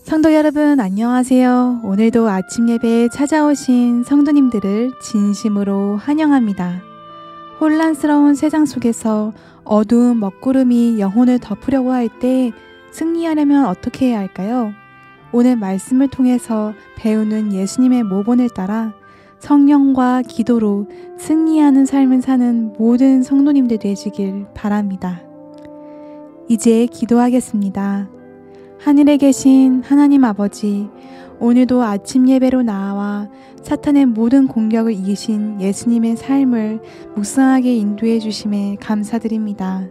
성도 여러분 안녕하세요. 오늘도 아침 예배에 찾아오신 성도님들을 진심으로 환영합니다. 혼란스러운 세상 속에서 어두운 먹구름이 영혼을 덮으려고 할 때 승리하려면 어떻게 해야 할까요? 오늘 말씀을 통해서 배우는 예수님의 모본을 따라 성령과 기도로 승리하는 삶을 사는 모든 성도님들 되시길 바랍니다. 이제 기도하겠습니다. 하늘에 계신 하나님 아버지, 오늘도 아침 예배로 나와 사탄의 모든 공격을 이기신 예수님의 삶을 묵상하게 인도해 주심에 감사드립니다.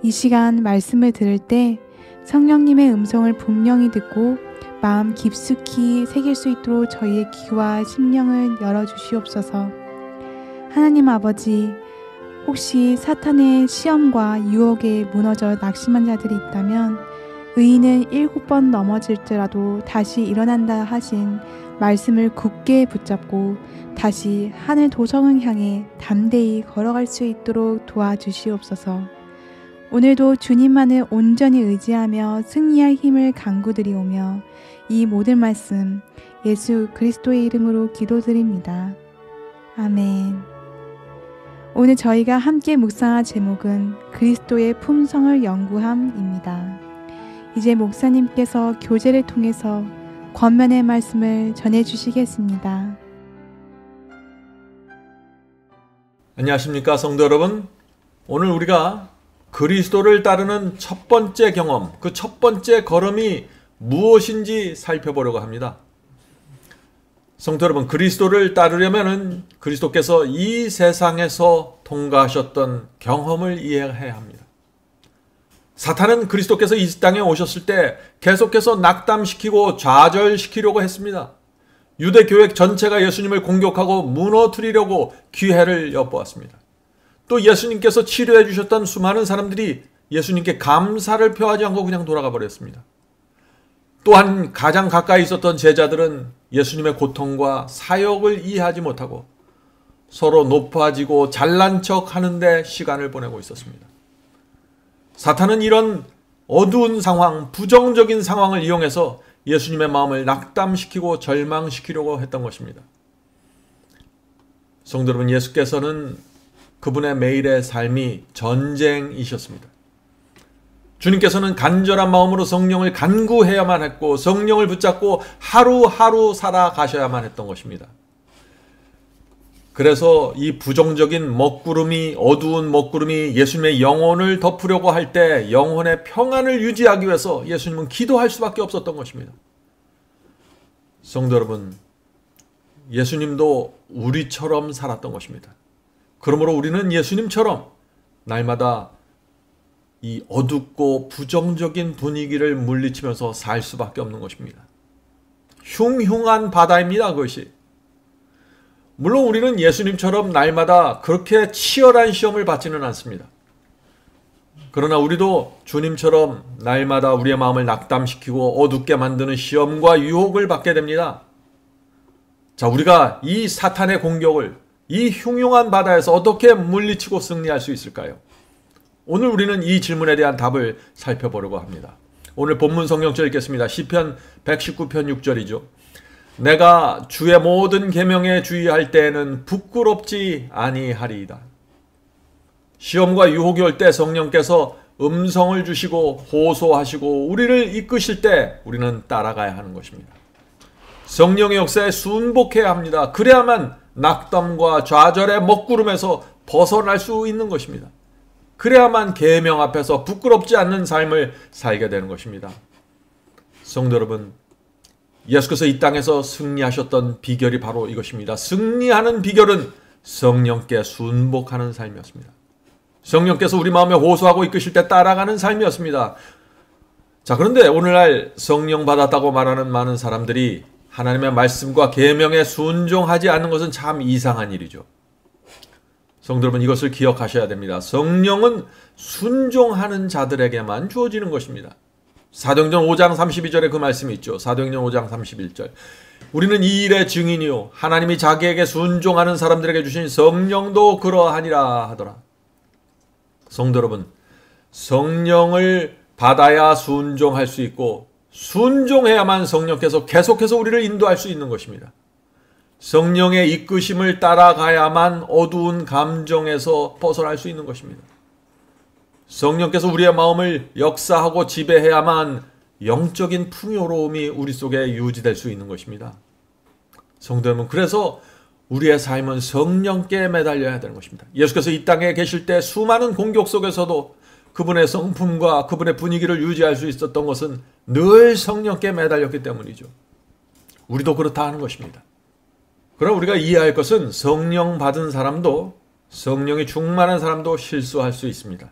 이 시간 말씀을 들을 때 성령님의 음성을 분명히 듣고 마음 깊숙이 새길 수 있도록 저희의 귀와 심령을 열어주시옵소서. 하나님 아버지, 혹시 사탄의 시험과 유혹에 무너져 낙심한 자들이 있다면 의인은 7번 넘어질지라도 다시 일어난다 하신 말씀을 굳게 붙잡고 다시 하늘 도성을 향해 담대히 걸어갈 수 있도록 도와주시옵소서. 오늘도 주님만을 온전히 의지하며 승리할 힘을 간구드리오며 이 모든 말씀 예수 그리스도의 이름으로 기도드립니다. 아멘. 오늘 저희가 함께 묵상할 제목은 그리스도의 품성을 연구함입니다. 이제 목사님께서 교제를 통해서 권면의 말씀을 전해주시겠습니다. 안녕하십니까 성도 여러분. 오늘 우리가 그리스도를 따르는 첫 번째 경험, 그 첫 번째 걸음이 무엇인지 살펴보려고 합니다. 성도 여러분, 그리스도를 따르려면 그리스도께서 이 세상에서 통과하셨던 경험을 이해해야 합니다. 사탄은 그리스도께서 이 땅에 오셨을 때 계속해서 낙담시키고 좌절시키려고 했습니다. 유대교회 전체가 예수님을 공격하고 무너뜨리려고 기회를 엿보았습니다. 또 예수님께서 치료해 주셨던 수많은 사람들이 예수님께 감사를 표하지 않고 그냥 돌아가 버렸습니다. 또한 가장 가까이 있었던 제자들은 예수님의 고통과 사역을 이해하지 못하고 서로 높아지고 잘난 척 하는데 시간을 보내고 있었습니다. 사탄은 이런 어두운 상황, 부정적인 상황을 이용해서 예수님의 마음을 낙담시키고 절망시키려고 했던 것입니다. 성도 여러분, 예수께서는 그분의 매일의 삶이 전쟁이셨습니다. 주님께서는 간절한 마음으로 성령을 간구해야만 했고 성령을 붙잡고 하루하루 살아가셔야만 했던 것입니다. 그래서 이 부정적인 먹구름이, 어두운 먹구름이 예수님의 영혼을 덮으려고 할 때 영혼의 평안을 유지하기 위해서 예수님은 기도할 수밖에 없었던 것입니다. 성도 여러분, 예수님도 우리처럼 살았던 것입니다. 그러므로 우리는 예수님처럼 날마다 이 어둡고 부정적인 분위기를 물리치면서 살 수밖에 없는 것입니다. 흉흉한 바다입니다, 그것이. 물론 우리는 예수님처럼 날마다 그렇게 치열한 시험을 받지는 않습니다. 그러나 우리도 주님처럼 날마다 우리의 마음을 낙담시키고 어둡게 만드는 시험과 유혹을 받게 됩니다. 자, 우리가 이 사탄의 공격을 이 흉흉한 바다에서 어떻게 물리치고 승리할 수 있을까요? 오늘 우리는 이 질문에 대한 답을 살펴보려고 합니다. 오늘 본문 성경절 읽겠습니다. 시편 119편 6절이죠. 내가 주의 모든 계명에 주의할 때에는 부끄럽지 아니하리이다. 시험과 유혹이 올 때 성령께서 음성을 주시고 호소하시고 우리를 이끄실 때 우리는 따라가야 하는 것입니다. 성령의 역사에 순복해야 합니다. 그래야만 낙담과 좌절의 먹구름에서 벗어날 수 있는 것입니다. 그래야만 계명 앞에서 부끄럽지 않는 삶을 살게 되는 것입니다. 성도 여러분, 예수께서 이 땅에서 승리하셨던 비결이 바로 이것입니다. 승리하는 비결은 성령께 순복하는 삶이었습니다. 성령께서 우리 마음에 호소하고 이끄실 때 따라가는 삶이었습니다. 자, 그런데 오늘날 성령 받았다고 말하는 많은 사람들이 하나님의 말씀과 계명에 순종하지 않는 것은 참 이상한 일이죠. 성도 여러분, 이것을 기억하셔야 됩니다. 성령은 순종하는 자들에게만 주어지는 것입니다. 사도행전 5장 32절에 그 말씀이 있죠. 사도행전 5장 31절. 우리는 이 일의 증인이요 하나님이 자기에게 순종하는 사람들에게 주신 성령도 그러하니라 하더라. 성도 여러분, 성령을 받아야 순종할 수 있고 순종해야만 성령께서 계속해서 우리를 인도할 수 있는 것입니다. 성령의 이끄심을 따라가야만 어두운 감정에서 벗어날 수 있는 것입니다. 성령께서 우리의 마음을 역사하고 지배해야만 영적인 풍요로움이 우리 속에 유지될 수 있는 것입니다. 성도 여러분, 그래서 우리의 삶은 성령께 매달려야 되는 것입니다. 예수께서 이 땅에 계실 때 수많은 공격 속에서도 그분의 성품과 그분의 분위기를 유지할 수 있었던 것은 늘 성령께 매달렸기 때문이죠. 우리도 그렇다 하는 것입니다. 그럼 우리가 이해할 것은 성령 받은 사람도, 성령이 충만한 사람도 실수할 수 있습니다.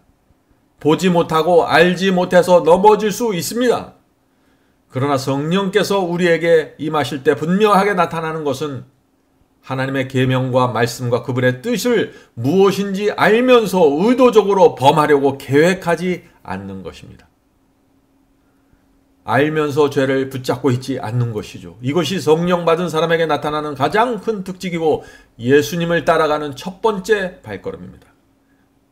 보지 못하고 알지 못해서 넘어질 수 있습니다. 그러나 성령께서 우리에게 임하실 때 분명하게 나타나는 것은 하나님의 계명과 말씀과 그분의 뜻을 무엇인지 알면서 의도적으로 범하려고 계획하지 않는 것입니다. 알면서 죄를 붙잡고 있지 않는 것이죠. 이것이 성령 받은 사람에게 나타나는 가장 큰 특징이고 예수님을 따라가는 첫 번째 발걸음입니다.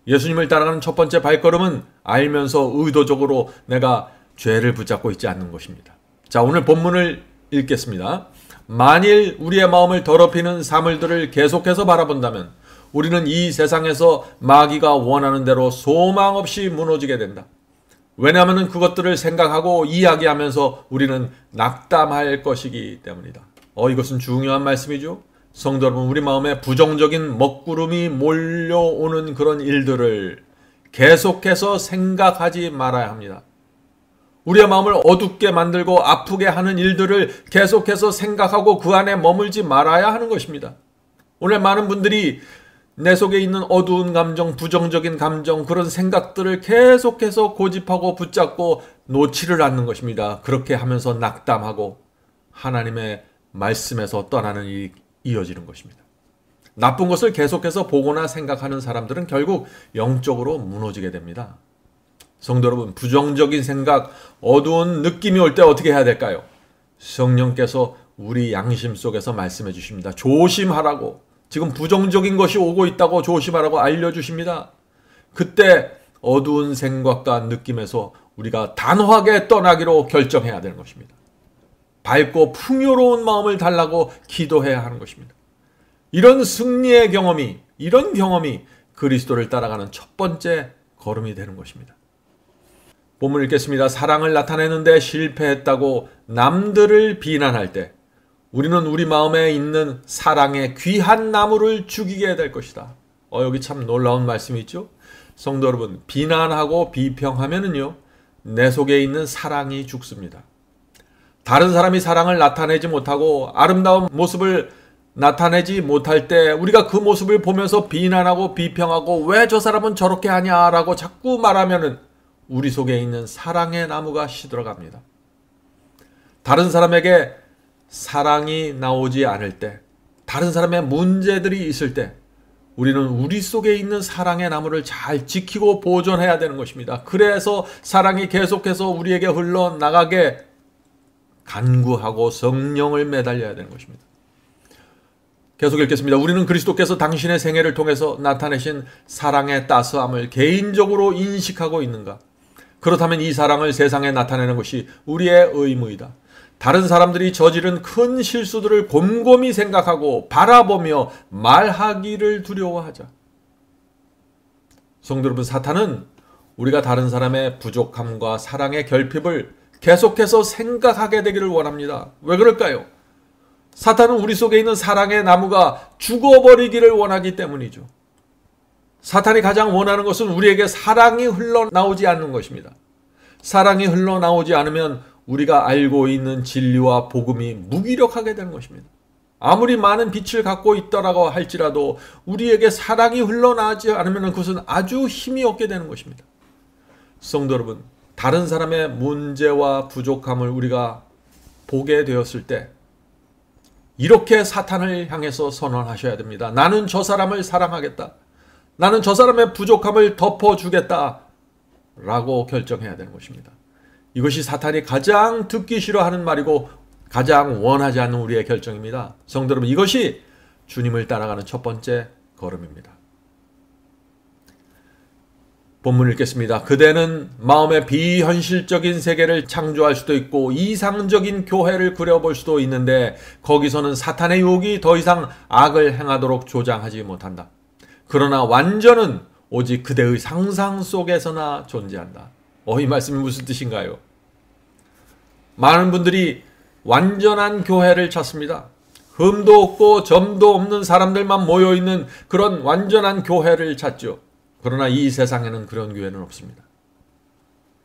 예수님을 따라가는 첫 번째 발걸음은 알면서 의도적으로 내가 죄를 붙잡고 있지 않는 것입니다. 자, 오늘 본문을 읽겠습니다. 만일 우리의 마음을 더럽히는 사물들을 계속해서 바라본다면 우리는 이 세상에서 마귀가 원하는 대로 소망 없이 무너지게 된다. 왜냐하면 그것들을 생각하고 이야기하면서 우리는 낙담할 것이기 때문이다. 이것은 중요한 말씀이죠. 성도 여러분, 우리 마음에 부정적인 먹구름이 몰려오는 그런 일들을 계속해서 생각하지 말아야 합니다. 우리의 마음을 어둡게 만들고 아프게 하는 일들을 계속해서 생각하고 그 안에 머물지 말아야 하는 것입니다. 오늘 많은 분들이 내 속에 있는 어두운 감정, 부정적인 감정, 그런 생각들을 계속해서 고집하고 붙잡고 놓지를 않는 것입니다. 그렇게 하면서 낙담하고 하나님의 말씀에서 떠나는 일이 이어지는 것입니다. 나쁜 것을 계속해서 보거나 생각하는 사람들은 결국 영적으로 무너지게 됩니다. 성도 여러분, 부정적인 생각, 어두운 느낌이 올 때 어떻게 해야 될까요? 성령께서 우리 양심 속에서 말씀해 주십니다. 조심하라고. 지금 부정적인 것이 오고 있다고 조심하라고 알려주십니다. 그때 어두운 생각과 느낌에서 우리가 단호하게 떠나기로 결정해야 되는 것입니다. 밝고 풍요로운 마음을 달라고 기도해야 하는 것입니다. 이런 승리의 경험이, 이런 경험이 그리스도를 따라가는 첫 번째 걸음이 되는 것입니다. 본문 읽겠습니다. 사랑을 나타내는데 실패했다고 남들을 비난할 때 우리는 우리 마음에 있는 사랑의 귀한 나무를 죽이게 될 것이다. 여기 참 놀라운 말씀이 있죠. 성도 여러분, 비난하고 비평하면은요, 내 속에 있는 사랑이 죽습니다. 다른 사람이 사랑을 나타내지 못하고 아름다운 모습을 나타내지 못할 때 우리가 그 모습을 보면서 비난하고 비평하고 왜 저 사람은 저렇게 하냐라고 자꾸 말하면은 우리 속에 있는 사랑의 나무가 시들어갑니다. 다른 사람에게 사랑이 나오지 않을 때, 다른 사람의 문제들이 있을 때 우리는 우리 속에 있는 사랑의 나무를 잘 지키고 보존해야 되는 것입니다. 그래서 사랑이 계속해서 우리에게 흘러나가게 간구하고 성령을 매달려야 되는 것입니다. 계속 읽겠습니다. 우리는 그리스도께서 당신의 생애를 통해서 나타내신 사랑의 따스함을 개인적으로 인식하고 있는가? 그렇다면 이 사랑을 세상에 나타내는 것이 우리의 의무이다. 다른 사람들이 저지른 큰 실수들을 곰곰이 생각하고 바라보며 말하기를 두려워하자. 성도 여러분, 사탄은 우리가 다른 사람의 부족함과 사랑의 결핍을 계속해서 생각하게 되기를 원합니다. 왜 그럴까요? 사탄은 우리 속에 있는 사랑의 나무가 죽어버리기를 원하기 때문이죠. 사탄이 가장 원하는 것은 우리에게 사랑이 흘러나오지 않는 것입니다. 사랑이 흘러나오지 않으면 우리가 알고 있는 진리와 복음이 무기력하게 되는 것입니다. 아무리 많은 빛을 갖고 있더라고 할지라도 우리에게 사랑이 흘러나오지 않으면 그것은 아주 힘이 없게 되는 것입니다. 성도 여러분, 다른 사람의 문제와 부족함을 우리가 보게 되었을 때 이렇게 사탄을 향해서 선언하셔야 됩니다. 나는 저 사람을 사랑하겠다. 나는 저 사람의 부족함을 덮어주겠다. 라고 결정해야 되는 것입니다. 이것이 사탄이 가장 듣기 싫어하는 말이고 가장 원하지 않는 우리의 결정입니다. 성도 여러분, 이것이 주님을 따라가는 첫 번째 걸음입니다. 본문 읽겠습니다. 그대는 마음의 비현실적인 세계를 창조할 수도 있고 이상적인 교회를 그려볼 수도 있는데 거기서는 사탄의 유혹이 더 이상 악을 행하도록 조장하지 못한다. 그러나 완전은 오직 그대의 상상 속에서나 존재한다. 이 말씀이 무슨 뜻인가요? 많은 분들이 완전한 교회를 찾습니다. 흠도 없고 점도 없는 사람들만 모여있는 그런 완전한 교회를 찾죠. 그러나 이 세상에는 그런 교회는 없습니다.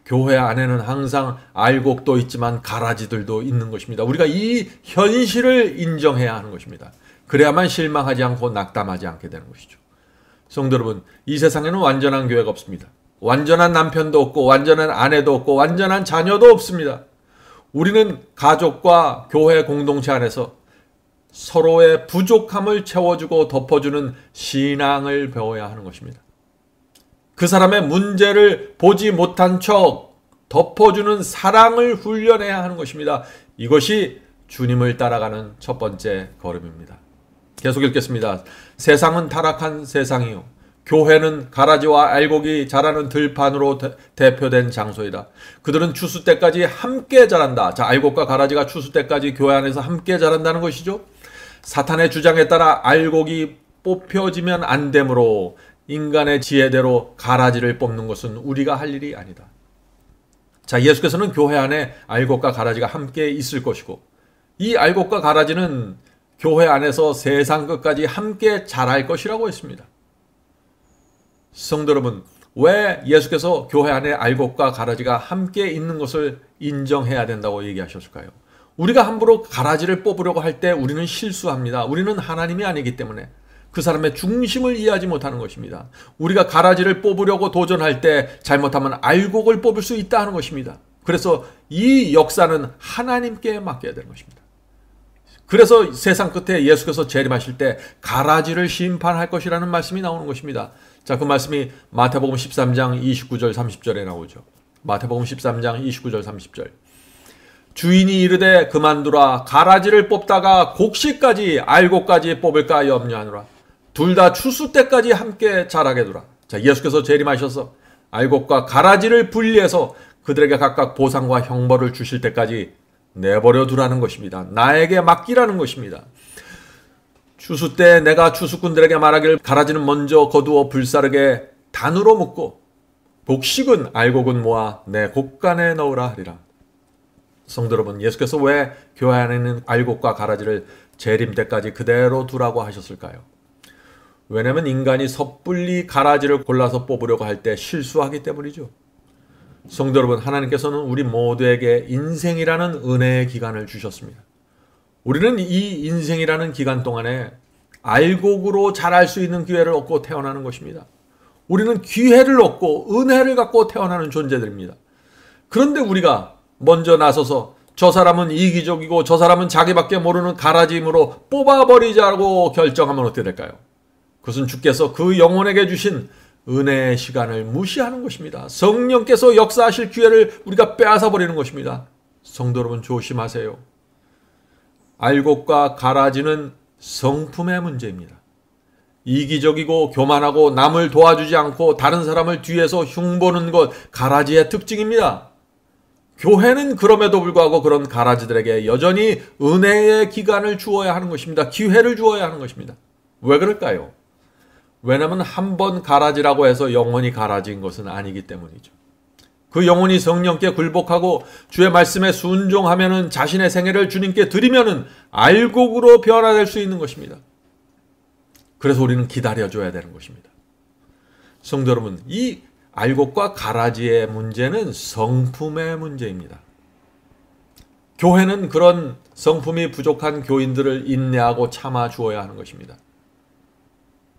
교회 안에는 항상 알곡도 있지만 가라지들도 있는 것입니다. 우리가 이 현실을 인정해야 하는 것입니다. 그래야만 실망하지 않고 낙담하지 않게 되는 것이죠. 성도 여러분, 이 세상에는 완전한 교회가 없습니다. 완전한 남편도 없고 완전한 아내도 없고 완전한 자녀도 없습니다. 우리는 가족과 교회 공동체 안에서 서로의 부족함을 채워주고 덮어주는 신앙을 배워야 하는 것입니다. 그 사람의 문제를 보지 못한 척 덮어주는 사랑을 훈련해야 하는 것입니다. 이것이 주님을 따라가는 첫 번째 걸음입니다. 계속 읽겠습니다. 세상은 타락한 세상이요. 교회는 가라지와 알곡이 자라는 들판으로 대표된 장소이다. 그들은 추수 때까지 함께 자란다. 자, 알곡과 가라지가 추수 때까지 교회 안에서 함께 자란다는 것이죠. 사탄의 주장에 따라 알곡이 뽑혀지면 안 되므로 인간의 지혜대로 가라지를 뽑는 것은 우리가 할 일이 아니다. 자, 예수께서는 교회 안에 알곡과 가라지가 함께 있을 것이고 이 알곡과 가라지는 교회 안에서 세상 끝까지 함께 자랄 것이라고 했습니다. 성도 여러분, 왜 예수께서 교회 안에 알곡과 가라지가 함께 있는 것을 인정해야 된다고 얘기하셨을까요? 우리가 함부로 가라지를 뽑으려고 할 때 우리는 실수합니다. 우리는 하나님이 아니기 때문에 그 사람의 중심을 이해하지 못하는 것입니다. 우리가 가라지를 뽑으려고 도전할 때 잘못하면 알곡을 뽑을 수 있다 하는 것입니다. 그래서 이 역사는 하나님께 맡겨야 되는 것입니다. 그래서 세상 끝에 예수께서 재림하실 때 가라지를 심판할 것이라는 말씀이 나오는 것입니다. 자, 그 말씀이 마태복음 13장 29절 30절에 나오죠. 마태복음 13장 29절 30절. 주인이 이르되 그만두라. 가라지를 뽑다가 곡식까지 알곡까지 뽑을까 염려하노라. 둘 다 추수 때까지 함께 자라게 두라. 자, 예수께서 재림하셔서 알곡과 가라지를 분리해서 그들에게 각각 보상과 형벌을 주실 때까지 내버려 두라는 것입니다. 나에게 맡기라는 것입니다. 추수 때 내가 추수꾼들에게 말하기를 가라지는 먼저 거두어 불사르게 단으로 묶고 곡식은 알곡은 모아 내 곡간에 넣으라 하리라. 성도 여러분, 예수께서 왜 교회 안에 있는 알곡과 가라지를 재림 때까지 그대로 두라고 하셨을까요? 왜냐하면 인간이 섣불리 가라지를 골라서 뽑으려고 할 때 실수하기 때문이죠. 성도 여러분, 하나님께서는 우리 모두에게 인생이라는 은혜의 기간을 주셨습니다. 우리는 이 인생이라는 기간 동안에 알곡으로 자랄 수 있는 기회를 얻고 태어나는 것입니다. 우리는 기회를 얻고 은혜를 갖고 태어나는 존재들입니다. 그런데 우리가 먼저 나서서 저 사람은 이기적이고 저 사람은 자기밖에 모르는 가라지임으로 뽑아버리자고 결정하면 어떻게 될까요? 그것은 주께서 그 영혼에게 주신 은혜의 시간을 무시하는 것입니다. 성령께서 역사하실 기회를 우리가 빼앗아버리는 것입니다. 성도 여러분, 조심하세요. 알곡과 가라지는 성품의 문제입니다. 이기적이고 교만하고 남을 도와주지 않고 다른 사람을 뒤에서 흉보는 것, 가라지의 특징입니다. 교회는 그럼에도 불구하고 그런 가라지들에게 여전히 은혜의 기간을 주어야 하는 것입니다. 기회를 주어야 하는 것입니다. 왜 그럴까요? 왜냐하면 한 번 가라지라고 해서 영원히 가라지인 것은 아니기 때문이죠. 그 영혼이 성령께 굴복하고 주의 말씀에 순종하면은 자신의 생애를 주님께 드리면은 알곡으로 변화될 수 있는 것입니다. 그래서 우리는 기다려줘야 되는 것입니다. 성도 여러분, 이 알곡과 가라지의 문제는 성품의 문제입니다. 교회는 그런 성품이 부족한 교인들을 인내하고 참아 주어야 하는 것입니다.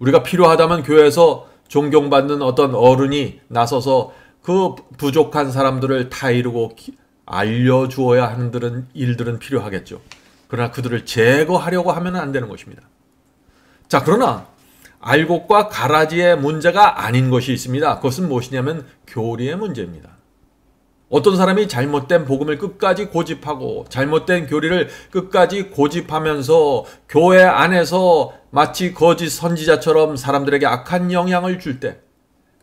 우리가 필요하다면 교회에서 존경받는 어떤 어른이 나서서 그 부족한 사람들을 타이르고 알려주어야 하는 일들은 필요하겠죠. 그러나 그들을 제거하려고 하면 안 되는 것입니다. 자, 그러나 알곡과 가라지의 문제가 아닌 것이 있습니다. 그것은 무엇이냐면 교리의 문제입니다. 어떤 사람이 잘못된 복음을 끝까지 고집하고 잘못된 교리를 끝까지 고집하면서 교회 안에서 마치 거짓 선지자처럼 사람들에게 악한 영향을 줄 때,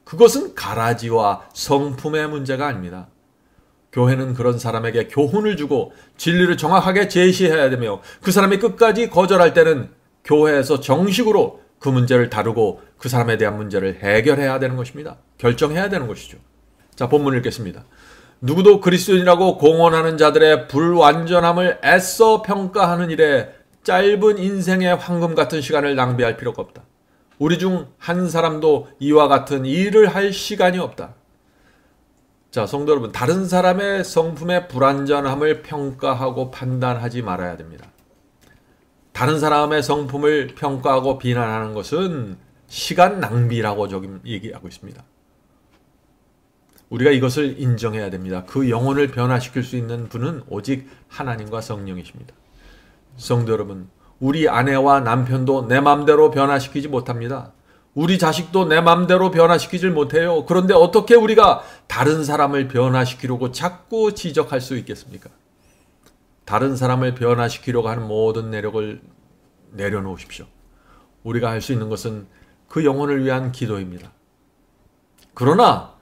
그것은 가라지와 성품의 문제가 아닙니다. 교회는 그런 사람에게 교훈을 주고 진리를 정확하게 제시해야 되며 그 사람이 끝까지 거절할 때는 교회에서 정식으로 그 문제를 다루고 그 사람에 대한 문제를 해결해야 되는 것입니다. 결정해야 되는 것이죠. 자, 본문을 읽겠습니다. 누구도 그리스도인이라고 공언하는 자들의 불완전함을 애써 평가하는 일에 짧은 인생의 황금 같은 시간을 낭비할 필요가 없다. 우리 중 한 사람도 이와 같은 일을 할 시간이 없다. 자, 성도 여러분, 다른 사람의 성품의 불완전함을 평가하고 판단하지 말아야 됩니다. 다른 사람의 성품을 평가하고 비난하는 것은 시간 낭비라고 지금 얘기하고 있습니다. 우리가 이것을 인정해야 됩니다. 그 영혼을 변화시킬 수 있는 분은 오직 하나님과 성령이십니다. 성도 여러분, 우리 아내와 남편도 내 맘대로 변화시키지 못합니다. 우리 자식도 내 맘대로 변화시키질 못해요. 그런데 어떻게 우리가 다른 사람을 변화시키려고 자꾸 지적할 수 있겠습니까? 다른 사람을 변화시키려고 하는 모든 내력을 내려놓으십시오. 우리가 할 수 있는 것은 그 영혼을 위한 기도입니다. 그러나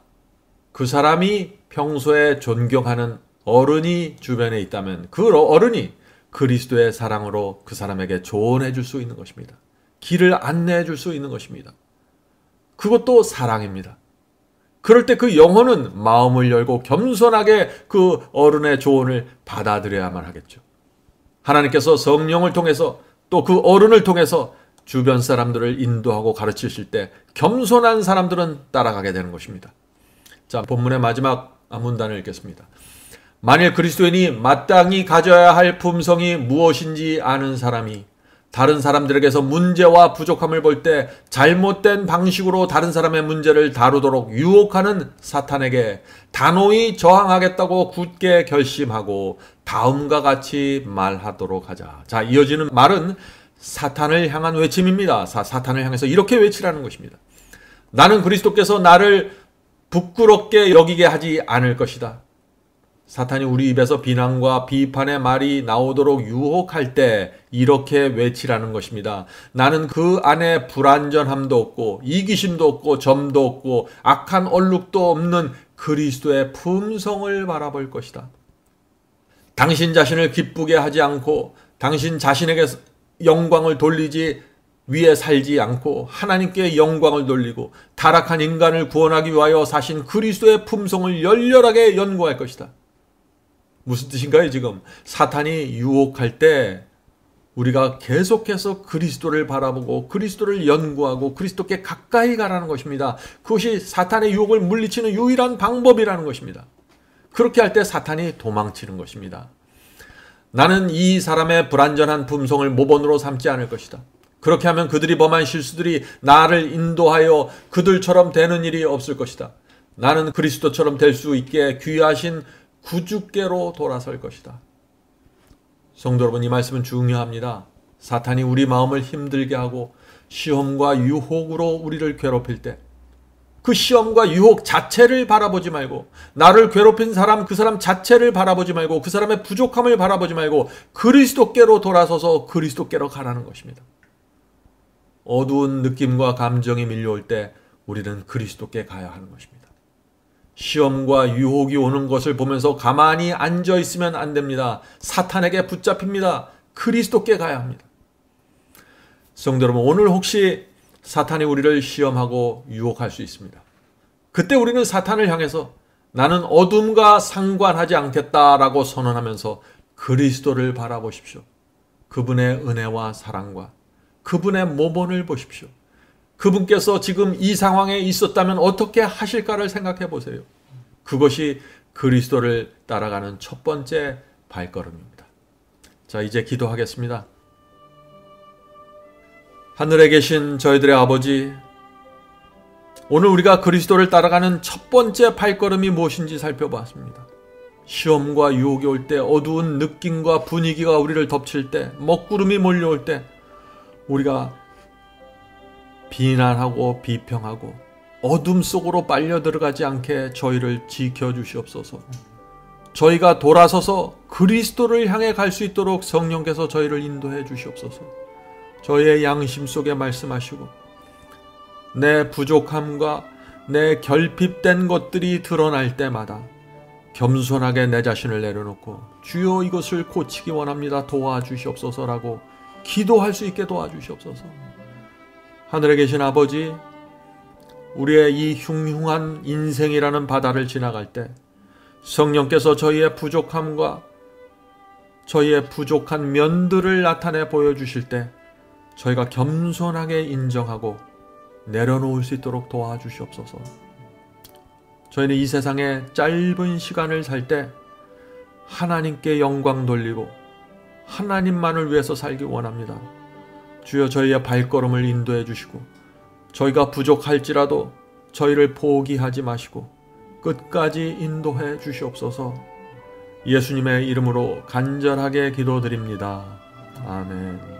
그 사람이 평소에 존경하는 어른이 주변에 있다면 그 어른이 그리스도의 사랑으로 그 사람에게 조언해 줄 수 있는 것입니다. 길을 안내해 줄 수 있는 것입니다. 그것도 사랑입니다. 그럴 때 그 영혼은 마음을 열고 겸손하게 그 어른의 조언을 받아들여야만 하겠죠. 하나님께서 성령을 통해서 또 그 어른을 통해서 주변 사람들을 인도하고 가르치실 때 겸손한 사람들은 따라가게 되는 것입니다. 자, 본문의 마지막 문단을 읽겠습니다. 만일 그리스도인이 마땅히 가져야 할 품성이 무엇인지 아는 사람이 다른 사람들에게서 문제와 부족함을 볼 때 잘못된 방식으로 다른 사람의 문제를 다루도록 유혹하는 사탄에게 단호히 저항하겠다고 굳게 결심하고 다음과 같이 말하도록 하자. 자, 이어지는 말은 사탄을 향한 외침입니다. 사탄을 향해서 이렇게 외치라는 것입니다. 나는 그리스도께서 나를 부끄럽게 여기게 하지 않을 것이다. 사탄이 우리 입에서 비난과 비판의 말이 나오도록 유혹할 때 이렇게 외치라는 것입니다. 나는 그 안에 불완전함도 없고 이기심도 없고 점도 없고 악한 얼룩도 없는 그리스도의 품성을 바라볼 것이다. 당신 자신을 기쁘게 하지 않고 당신 자신에게 영광을 돌리지 위에 살지 않고 하나님께 영광을 돌리고 타락한 인간을 구원하기 위하여 사신 그리스도의 품성을 열렬하게 연구할 것이다. 무슨 뜻인가요? 지금 사탄이 유혹할 때 우리가 계속해서 그리스도를 바라보고 그리스도를 연구하고 그리스도께 가까이 가라는 것입니다. 그것이 사탄의 유혹을 물리치는 유일한 방법이라는 것입니다. 그렇게 할 때 사탄이 도망치는 것입니다. 나는 이 사람의 불완전한 품성을 모본으로 삼지 않을 것이다. 그렇게 하면 그들이 범한 실수들이 나를 인도하여 그들처럼 되는 일이 없을 것이다. 나는 그리스도처럼 될 수 있게 귀하신 구주께로 돌아설 것이다. 성도 여러분, 이 말씀은 중요합니다. 사탄이 우리 마음을 힘들게 하고 시험과 유혹으로 우리를 괴롭힐 때 그 시험과 유혹 자체를 바라보지 말고 나를 괴롭힌 사람 그 사람 자체를 바라보지 말고 그 사람의 부족함을 바라보지 말고 그리스도께로 돌아서서 그리스도께로 가라는 것입니다. 어두운 느낌과 감정이 밀려올 때 우리는 그리스도께 가야 하는 것입니다. 시험과 유혹이 오는 것을 보면서 가만히 앉아 있으면 안 됩니다. 사탄에게 붙잡힙니다. 그리스도께 가야 합니다. 성도 여러분, 오늘 혹시 사탄이 우리를 시험하고 유혹할 수 있습니다. 그때 우리는 사탄을 향해서 나는 어둠과 상관하지 않겠다라고 선언하면서 그리스도를 바라보십시오. 그분의 은혜와 사랑과 그분의 모본을 보십시오. 그분께서 지금 이 상황에 있었다면 어떻게 하실까를 생각해 보세요. 그것이 그리스도를 따라가는 첫 번째 발걸음입니다. 자, 이제 기도하겠습니다. 하늘에 계신 저희들의 아버지, 오늘 우리가 그리스도를 따라가는 첫 번째 발걸음이 무엇인지 살펴봤습니다. 시험과 유혹이 올 때, 어두운 느낌과 분위기가 우리를 덮칠 때, 먹구름이 몰려올 때 우리가 비난하고 비평하고 어둠 속으로 빨려 들어가지 않게 저희를 지켜주시옵소서. 저희가 돌아서서 그리스도를 향해 갈 수 있도록 성령께서 저희를 인도해 주시옵소서. 저희의 양심 속에 말씀하시고 내 부족함과 내 결핍된 것들이 드러날 때마다 겸손하게 내 자신을 내려놓고 주여 이것을 고치기 원합니다. 도와주시옵소서라고 기도할 수 있게 도와주시옵소서. 하늘에 계신 아버지, 우리의 이 흉흉한 인생이라는 바다를 지나갈 때 성령께서 저희의 부족함과 저희의 부족한 면들을 나타내 보여주실 때 저희가 겸손하게 인정하고 내려놓을 수 있도록 도와주시옵소서. 저희는 이 세상에 짧은 시간을 살 때 하나님께 영광 돌리고 하나님만을 위해서 살기 원합니다. 주여 저희의 발걸음을 인도해 주시고 저희가 부족할지라도 저희를 포기하지 마시고 끝까지 인도해 주시옵소서. 예수님의 이름으로 간절하게 기도드립니다. 아멘.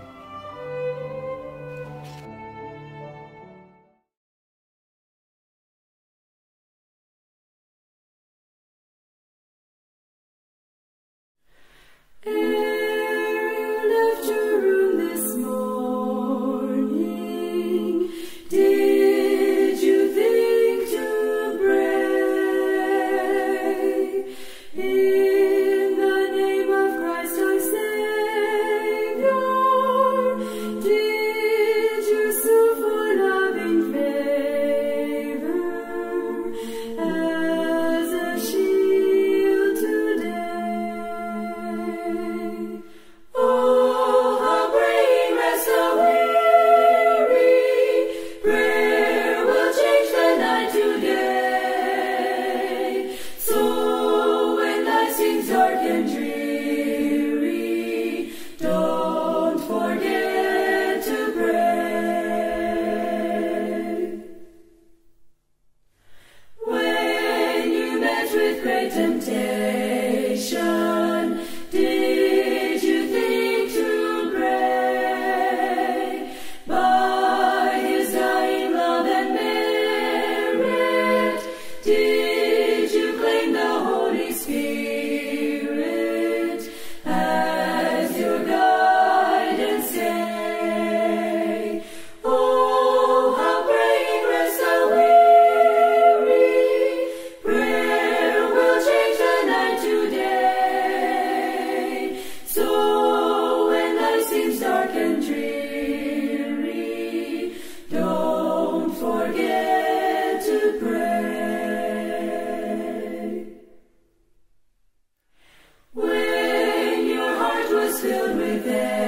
Filled with